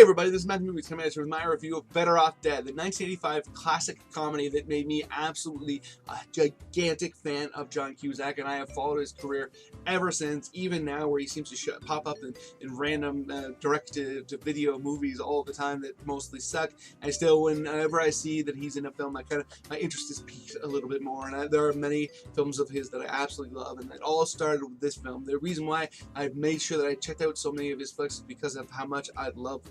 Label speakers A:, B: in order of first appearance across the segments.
A: everybody, this is Matthew Movies coming at you with my review of Better Off Dead, the 1985 classic comedy that made me absolutely a gigantic fan of John Cusack, and I have followed his career ever since, even now where he seems to pop up in random direct-to-video movies all the time that mostly suck. And still, whenever I see that he's in a film, my interest is piqued a little bit more, and there are many films of his that I absolutely love, and it all started with this film. The reason why I've made sure that I checked out so many of his flicks is because of how much I love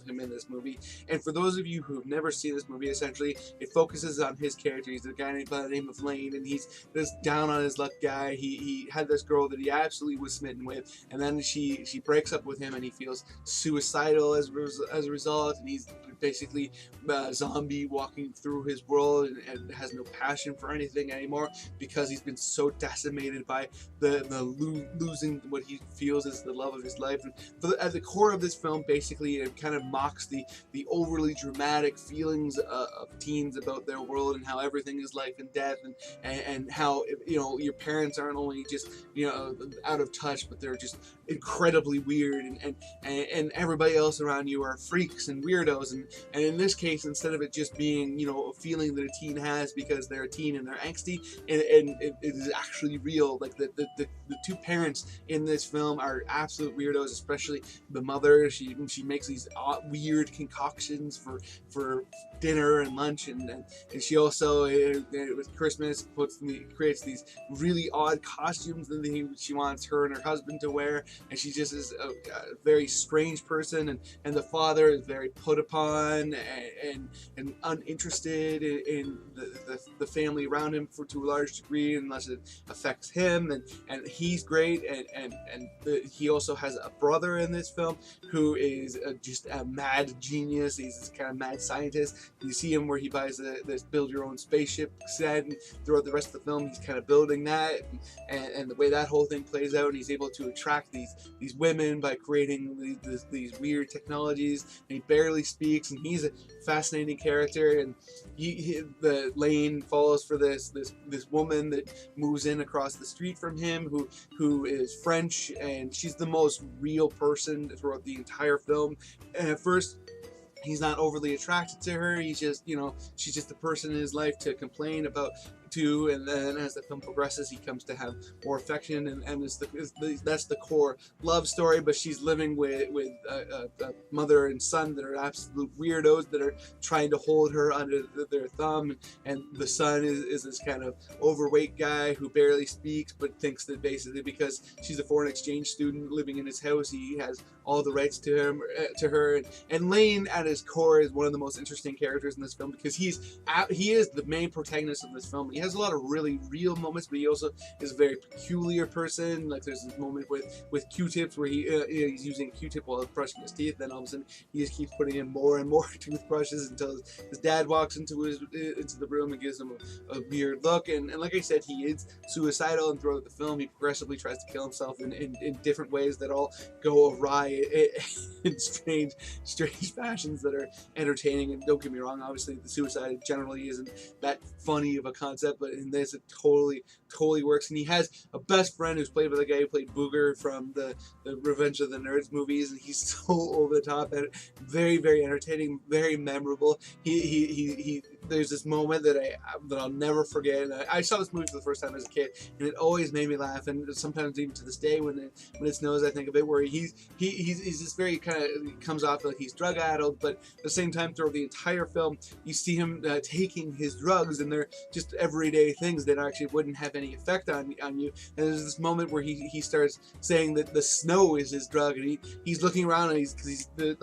A: him in this movie. And for those of you who have never seen this movie, essentially it focuses on his character. He's a guy by the name of Lane, and he's this down on his luck guy. He had this girl that he absolutely was smitten with, and then she breaks up with him, and he feels suicidal as a result, and he's basically a zombie walking through his world and has no passion for anything anymore because he's been so decimated by losing what he feels is the love of his life. And at the core of this film, basically it kind of mocks the overly dramatic feelings of teens about their world and how everything is life and death, and how, you know, your parents aren't only just, you know, out of touch, but they're just incredibly weird, and everybody else around you are freaks and weirdos, and in this case, instead of it just being, you know, a feeling that a teen has because they're a teen and they're angsty, and it is actually real. Like the two parents in this film are absolute weirdos, especially the mother. She makes these weird concoctions for dinner and lunch, and she also with Christmas creates these really odd costumes that she wants her and her husband to wear, and she just is a very strange person, and the father is very put upon and uninterested in the family around him to a large degree, unless it affects him, and he's great, and he also has a brother in this film who is just a mad genius. He's this kind of mad scientist. You see him where he buys this build your own spaceship set, and throughout the rest of the film he's kind of building that, and the way that whole thing plays out, and he's able to attract these women by creating these weird technologies, and he barely speaks, and he's a fascinating character. And the Lane falls for this woman that moves in across the street from him, who is French, and she's the most real person throughout the entire film. And at first he's not overly attracted to her. He's just, you know, she's just a person in his life to complain about too, and then as the film progresses he comes to have more affection, and that's the core love story. But she's living with a mother and son that are absolute weirdos that are trying to hold her under their thumb, and the son is this kind of overweight guy who barely speaks, but thinks that basically because she's a foreign exchange student living in his house, he has all the rights to her. And Lane at his core is one of the most interesting characters in this film, because he is the main protagonist of this film. He has a lot of really real moments, but he also is a very peculiar person. Like there's this moment with Q-tips where he's using a Q-tip while brushing his teeth, then all of a sudden he just keeps putting in more and more toothbrushes until his dad walks into the room and gives him a weird look. And like I said, he is suicidal, and throughout the film he progressively tries to kill himself in different ways that all go awry in strange fashions that are entertaining. And don't get me wrong, obviously the suicide generally isn't that funny of a concept, but in this it totally works. And he has a best friend who's played by the guy who played Booger from the Revenge of the Nerds movies, and he's so over the top and very, very entertaining, very memorable. He there's this moment that I'll never forget. And I saw this movie for the first time as a kid, and it always made me laugh. And sometimes even to this day, when it snows, I think of it, where he's just very kind of comes off like he's drug addled, but at the same time throughout the entire film you see him taking his drugs, and they're just everyday things that actually wouldn't have any effect on you. And there's this moment where he starts saying that the snow is his drug, and he's looking around, and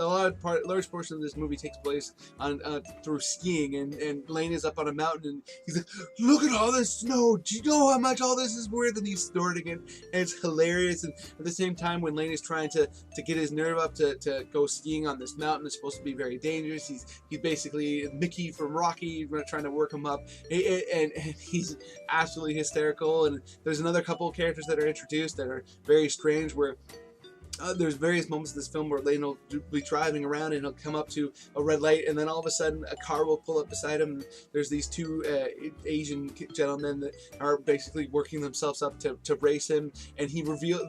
A: large portion of this movie takes place on through skiing, and Lane is up on a mountain, and he's like, look at all this snow, do you know how much all this is worth? And he's snorting it, and it's hilarious. And at the same time, when Lane is trying to get his nerve up to go skiing on this mountain, it's supposed to be very dangerous. He's basically Mickey from Rocky trying to work him up, and he's absolutely hysterical. And there's another couple of characters that are introduced that are very strange, where there's various moments in this film where Lane will be driving around and he'll come up to a red light, and then all of a sudden a car will pull up beside him. And there's these two Asian gentlemen that are basically working themselves up to race him, and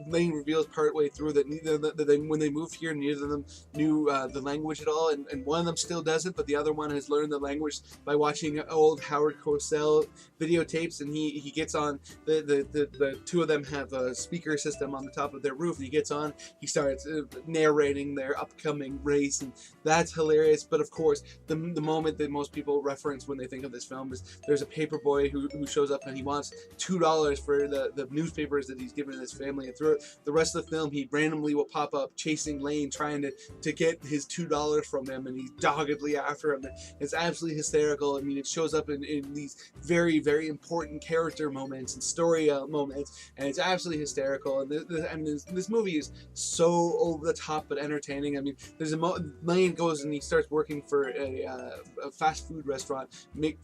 A: Lane reveals partway through that when they moved here, neither of them knew the language at all, and one of them still doesn't, but the other one has learned the language by watching old Howard Cosell videotapes, and he gets on the two of them have a speaker system on the top of their roof, and he gets on. He starts narrating their upcoming race, and that's hilarious. But of course, the moment that most people reference when they think of this film is there's a paper boy who shows up and he wants $2 for the newspapers that he's given his family. And throughout the rest of the film, he randomly will pop up chasing Lane, trying to get his $2 from him, and he's doggedly after him. It's absolutely hysterical. I mean, it shows up in these very, very important character moments and story moments, and it's absolutely hysterical. And this movie is so over the top but entertaining. I mean, there's Lane goes and he starts working for a fast food restaurant,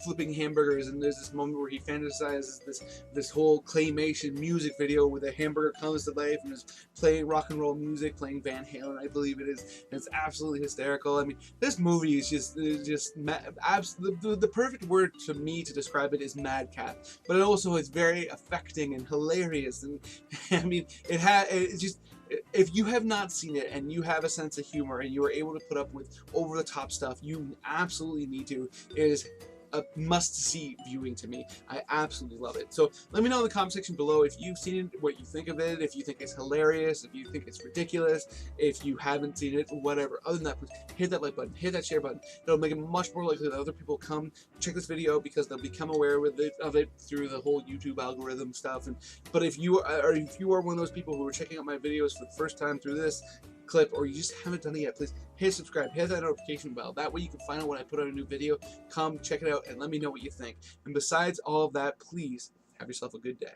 A: flipping hamburgers, and there's this moment where he fantasizes this whole claymation music video where the hamburger comes to life and is playing rock and roll music, playing Van Halen, I believe it is. And it's absolutely hysterical. I mean, this movie is the perfect word to me to describe it is madcap, but it also is very affecting and hilarious. And I mean, it's just, if you have not seen it and you have a sense of humor and you are able to put up with over-the-top stuff, you absolutely need to. It is a must-see viewing to me. I absolutely love it. So let me know in the comment section below if you've seen it, what you think of it, if you think it's hilarious, if you think it's ridiculous, if you haven't seen it, whatever. Other than that, please hit that like button, hit that share button. It'll make it much more likely that other people come check this video because they'll become aware of it through the whole YouTube algorithm stuff. But if you are one of those people who are checking out my videos for the first time through this clip, or you just haven't done it yet, please hit subscribe, hit that notification bell. That way you can find out when I put out a new video. Come check it out and let me know what you think. And besides all of that, please have yourself a good day.